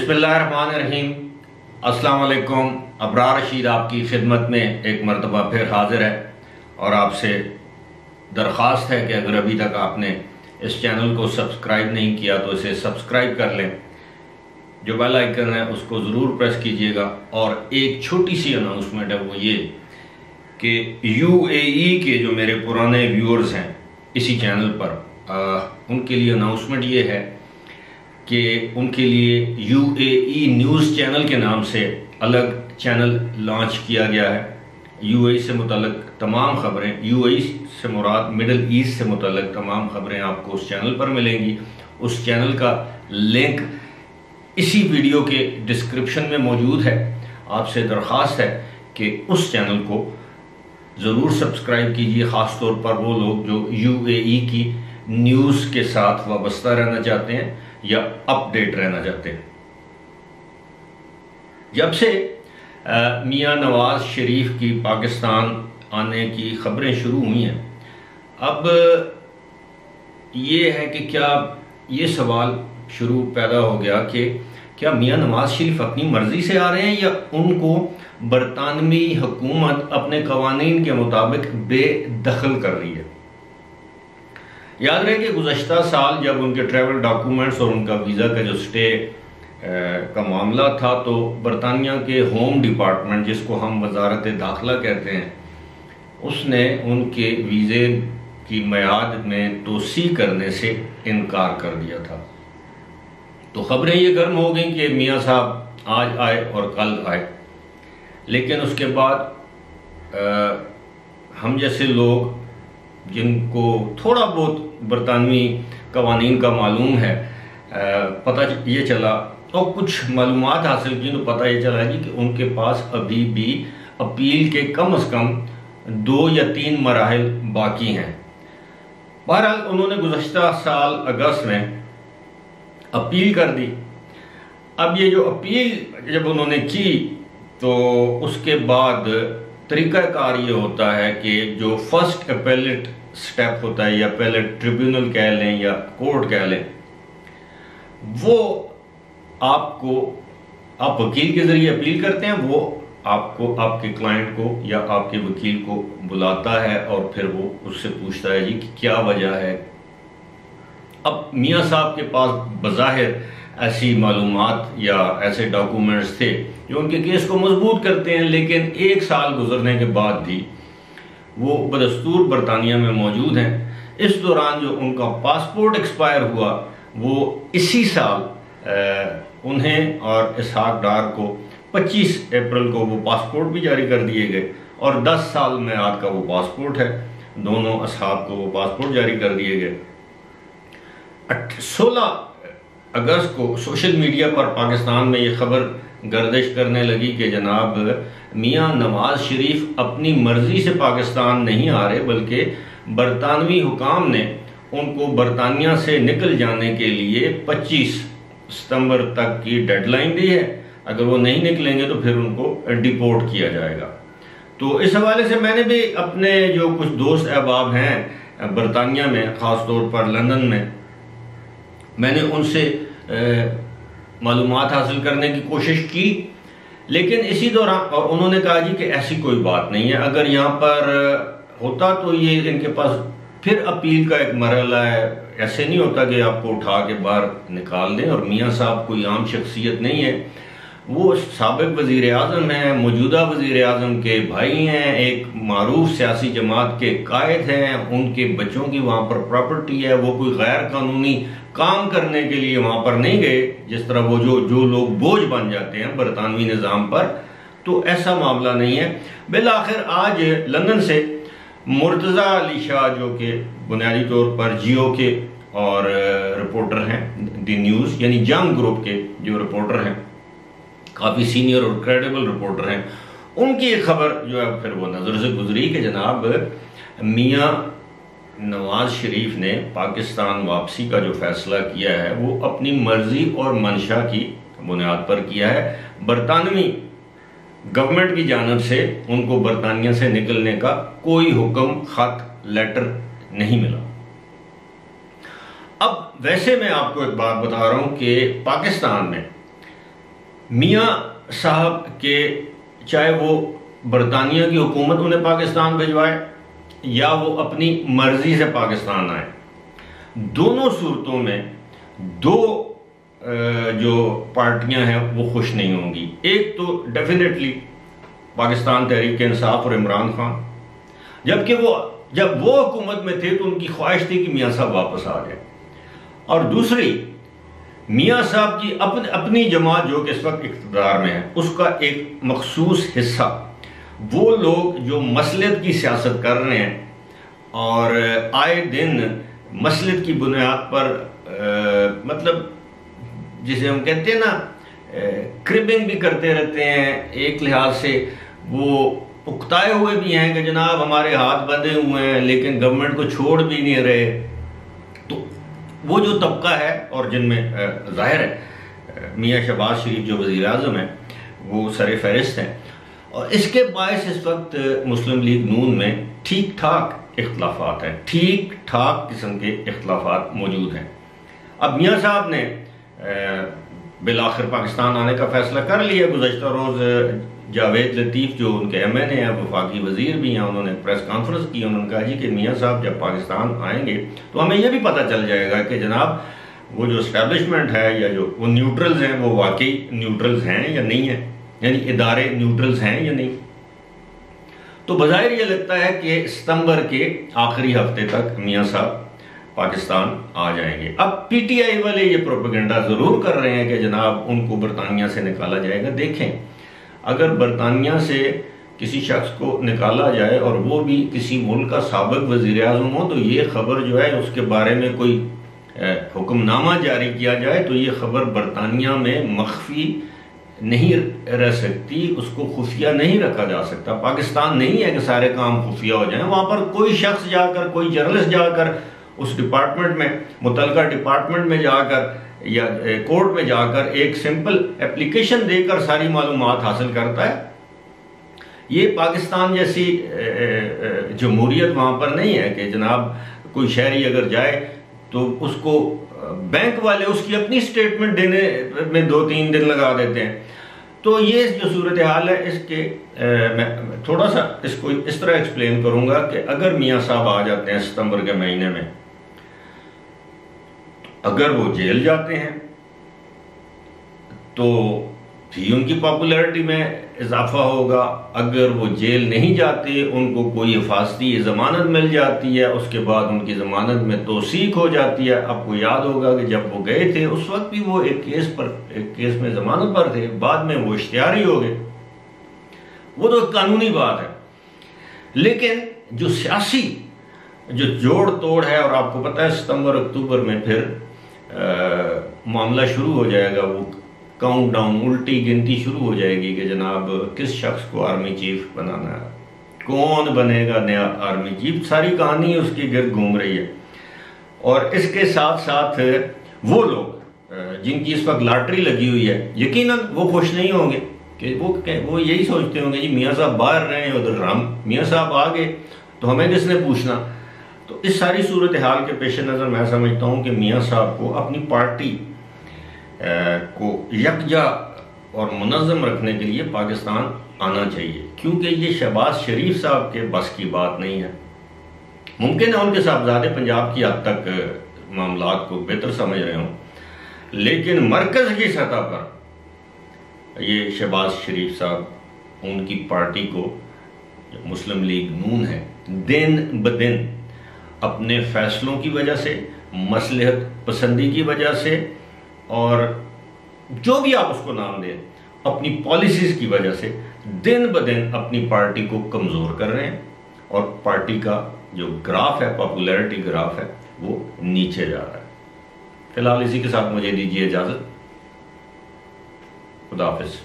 बिस्मिल्लाहिर्रहमानिर्रहीम। अस्सलाम वालेकुम। अबरार रशीद आपकी खिदमत में एक मरतबा फिर हाजिर है और आपसे दरख्वास्त है कि अगर अभी तक आपने इस चैनल को सब्सक्राइब नहीं किया तो इसे सब्सक्राइब कर लें। जो बेल आइकन है उसको ज़रूर प्रेस कीजिएगा। और एक छोटी सी अनाउंसमेंट है, वो ये कि UAE के जो मेरे पुराने व्यूअर्स हैं इसी चैनल पर, उनके लिए अनाउंसमेंट ये है कि उनके लिए UAE न्यूज़ चैनल के नाम से अलग चैनल लॉन्च किया गया है। UAE से मुतल्लिक तमाम खबरें, UAE से मुराद मिडल ईस्ट से मुतल्लिक तमाम खबरें आपको उस चैनल पर मिलेंगी। उस चैनल का लिंक इसी वीडियो के डिस्क्रिप्शन में मौजूद है। आपसे दरख्वास्त है कि उस चैनल को ज़रूर सब्सक्राइब कीजिए, ख़ास तौर पर वो लोग जो UAE की न्यूज़ के साथ वाबस्ता रहना चाहते हैं या अपडेट रहना चाहते हैं। जब से मियां नवाज शरीफ की पाकिस्तान आने की खबरें शुरू हुई हैं, अब ये है कि क्या ये सवाल शुरू पैदा हो गया कि क्या मियां नवाज शरीफ अपनी मर्जी से आ रहे हैं या उनको बरतानवी हुकूमत अपने कवानीन के मुताबिक बेदखल कर रही है। याद रहे कि गुज़श्ता साल जब उनके ट्रैवल डॉक्यूमेंट्स और उनका वीज़ा का जो स्टे का मामला था, तो बरतानिया के होम डिपार्टमेंट, जिसको हम वजारत दाखिला कहते हैं, उसने उनके वीज़े की मियाद में तोसी करने से इनकार कर दिया था। तो खबरें ये गर्म हो गई कि मियाँ साहब आज आए और कल आए, लेकिन उसके बाद हम जैसे लोग जिनको थोड़ा बहुत बरतानवी कवानीन का मालूम है, पता ये चला और कुछ मालूमात हासिल की, तो पता ये चला जी कि उनके पास अभी भी अपील के कम से कम 2 या 3 मराहिल बाकी हैं। बहरहाल उन्होंने गुज़श्ता साल अगस्त में अपील कर दी। अब ये जो अपील जब उन्होंने की तो उसके बाद तरीक़ाकार ये होता है कि जो फर्स्ट अपेलेट स्टेप होता है, या अपेलेट ट्रिब्यूनल कह लें या कोर्ट कह लें, वो आपको, आप वकील के ज़रिए अपील करते हैं, वो आपको, आपके क्लाइंट को या आपके वकील को बुलाता है और फिर वो उससे पूछता है जी कि क्या वजह है। अब मियाँ साहब के पास बज़ाहिर ऐसी मालूमात या ऐसे डॉक्यूमेंट्स थे जो उनके केस को मजबूत करते हैं, लेकिन 1 साल गुजरने के बाद भी वो बदस्तूर बरतानिया में मौजूद हैं। इस दौरान जो उनका पासपोर्ट एक्सपायर हुआ, वो इसी साल उन्हें और इसहाक डार को 25 अप्रैल को वो पासपोर्ट भी जारी कर दिए गए और 10 साल में आज का वो पासपोर्ट है। दोनों असहाब को वो पासपोर्ट जारी कर दिए गए। 16 अगस्त को सोशल मीडिया पर पाकिस्तान में ये खबर गर्दिश करने लगी कि जनाब मियां नवाज शरीफ अपनी मर्जी से पाकिस्तान नहीं आ रहे, बल्कि बरतानवी हुकाम ने उनको बरतानिया से निकल जाने के लिए 25 सितंबर तक की डेडलाइन दी है। अगर वो नहीं निकलेंगे तो फिर उनको डिपोर्ट किया जाएगा। तो इस हवाले से मैंने भी अपने जो कुछ दोस्त अहबाब हैं बरतानिया में, ख़ास तौर पर लंदन में, मैंने उनसे मालूमात हासिल करने की कोशिश की, लेकिन इसी दौरान और उन्होंने कहा जी कि ऐसी कोई बात नहीं है। अगर यहाँ पर होता तो ये इनके पास फिर अपील का एक मरहला है। ऐसे नहीं होता कि आपको उठा के बाहर निकाल दें। और मियाँ साहब कोई आम शख्सियत नहीं है, वो साबिक वज़ीर आज़म हैं, मौजूदा वज़ीर आज़म के भाई हैं, एक मारूफ सियासी जमात के कायद हैं, उनके बच्चों की वहाँ पर प्रॉपर्टी है। वो कोई गैर कानूनी काम करने के लिए वहाँ पर नहीं गए, जिस तरह वो जो लोग बोझ बन जाते हैं बरतानवी निज़ाम पर, तो ऐसा मामला नहीं है। बिलाखिर आज लंदन से मुर्तज़ा अली शाह, जो कि बुनियादी तौर पर जियो के और रिपोर्टर हैं, दी न्यूज़ यानी जंग ग्रुप के जो रिपोर्टर हैं, काफ़ी सीनियर और क्रेडिबल रिपोर्टर हैं, उनकी एक खबर जो है फिर वो नज़र से गुजरी कि जनाब मियाँ नवाज शरीफ ने पाकिस्तान वापसी का जो फैसला किया है वो अपनी मर्जी और मंशा की बुनियाद पर किया है। बरतानवी गवर्नमेंट की जानब से उनको बरतानिया से निकलने का कोई हुक्म, खत, लेटर नहीं मिला। अब वैसे मैं आपको एक बात बता रहा हूं कि पाकिस्तान में मियाँ साहब के, चाहे वो बरतानिया की हुकूमत उन्हें पाकिस्तान भिजवाए या वो अपनी मर्जी से पाकिस्तान आए, दोनों सूरतों में दो जो पार्टियां हैं वो खुश नहीं होंगी। एक तो डेफिनेटली पाकिस्तान तहरीक इंसाफ और इमरान खान, जबकि जब वो हुकूमत में थे तो उनकी ख्वाहिश थी कि मियाँ साहब वापस आ जाए, और दूसरी मियाँ साहब की अपनी जमात जो कि इस वक्त इक़्तिदार में है उसका एक मखसूस हिस्सा, वो लोग जो मसलत की सियासत कर रहे हैं और आए दिन मसलत की बुनियाद पर मतलब जिसे हम कहते हैं ना क्रिबिंग भी करते रहते हैं, एक लिहाज से वो उकताए हुए भी हैं कि जनाब हमारे हाथ बंधे हुए हैं लेकिन गवर्नमेंट को छोड़ भी नहीं रहे। तो वो जो तबका है और जिनमें जाहिर है मियाँ शहबाज शरीफ जो वज़ीर आज़म है वो सर फहरिस्त हैं, और इसके बायस इस वक्त मुस्लिम लीग नून में ठीक ठाक इख्तलाफात हैं, ठीक ठाक किस्म के इख्तलाफात मौजूद हैं। अब मियाँ साहब ने बिलाखिर पाकिस्तान आने का फैसला कर लिया। गुज़श्ता रोज़ जावेद लतीफ़ जो उनके MNA हैं, वफाकी वज़ीर भी हैं, उन्होंने प्रेस कॉन्फ्रेंस की, उन्होंने कहा जी कि मियाँ साहब जब पाकिस्तान आएंगे तो हमें यह भी पता चल जाएगा कि जनाब वो जो इस्टेब्लिशमेंट है या जो वो न्यूट्रल्स हैं वो वाकई न्यूट्रल्स हैं या नहीं है, यानी इदारे न्यूट्रल्स हैं या नहीं। तो बज़ाहिर ये लगता है कि सितंबर के आखिरी हफ्ते तक मियाँ साहब पाकिस्तान आ जाएंगे। अब PTI वाले ये प्रोपेगेंडा ज़रूर कर रहे हैं कि जनाब उनको बरतानिया से निकाला जाएगा। देखें, अगर बरतानिया से किसी शख्स को निकाला जाए और वो भी किसी मुल्क का साबिक वज़ीर आज़म हो तो ये खबर जो है उसके बारे में कोई हुक्मनामा जारी किया जाए तो ये खबर बरतानिया में मख्फी नहीं रह सकती, उसको खुफिया नहीं रखा जा सकता। पाकिस्तान नहीं है कि सारे काम खुफिया हो जाएं, वहाँ पर कोई शख्स जाकर, कोई जर्नलिस्ट जाकर उस डिपार्टमेंट में, मुतलका डिपार्टमेंट में जाकर या कोर्ट में जाकर एक सिंपल एप्लीकेशन देकर सारी मालूमात हासिल करता है। ये पाकिस्तान जैसी जमहूरियत वहाँ पर नहीं है कि जनाब कोई शहरी अगर जाए तो उसको बैंक वाले उसकी अपनी स्टेटमेंट देने में 2-3 दिन लगा देते हैं। तो ये जो सूरत हाल है इसके मैं थोड़ा सा इसको इस तरह एक्सप्लेन करूंगा कि अगर मियाँ साहब आ जाते हैं सितंबर के महीने में, अगर वो जेल जाते हैं तो भी उनकी पॉपुलैरिटी में इजाफा होगा। अगर वो जेल नहीं जाते, उनको कोई हिफाजती ज़मानत मिल जाती है, उसके बाद उनकी ज़मानत में तौसीक हो जाती है। आपको याद होगा कि जब वो गए थे उस वक्त भी वो एक केस में ज़मानत पर थे, बाद में वो इश्तिहारी हो गए। वो तो कानूनी बात है, लेकिन जो सियासी जो जोड़ तोड़ है, और आपको पता है सितंबर अक्टूबर में फिर मामला शुरू हो जाएगा, वो काउंटडाउन, उल्टी गिनती शुरू हो जाएगी कि जनाब किस शख्स को आर्मी चीफ बनाना है, कौन बनेगा नया आर्मी चीफ, सारी कहानी उसकी गिर्द घूम रही है। और इसके साथ साथ वो लोग जिनकी इस वक्त लॉटरी लगी हुई है, यकीनन वो खुश नहीं होंगे कि वो यही सोचते होंगे जी मियाँ साहब बाहर रहे, उधर हम मियाँ साहब आ गए तो हमें किसने पूछना। तो इस सारी सूरत हाल के पेश नज़र मैं समझता हूँ कि मियाँ साहब को अपनी पार्टी को यकजा और मुनज़्ज़म रखने के लिए पाकिस्तान आना चाहिए, क्योंकि ये शहबाज शरीफ साहब के बस की बात नहीं है। मुमकिन है उनके साहबजादे पंजाब की हद तक मामलात को बेहतर समझ रहे हों, लेकिन मरकज़ की सतह पर ये शहबाज शरीफ साहब उनकी पार्टी को, मुस्लिम लीग नून है, दिन ब दिन अपने फैसलों की वजह से, मसलहत पसंदी की वजह से, और जो भी आप उसको नाम दें, अपनी पॉलिसीज़ की वजह से दिन ब दिन अपनी पार्टी को कमज़ोर कर रहे हैं, और पार्टी का जो ग्राफ है, पॉपुलैरिटी ग्राफ है, वो नीचे जा रहा है। फिलहाल इसी के साथ मुझे दीजिए इजाज़त। खुदा हाफिज़।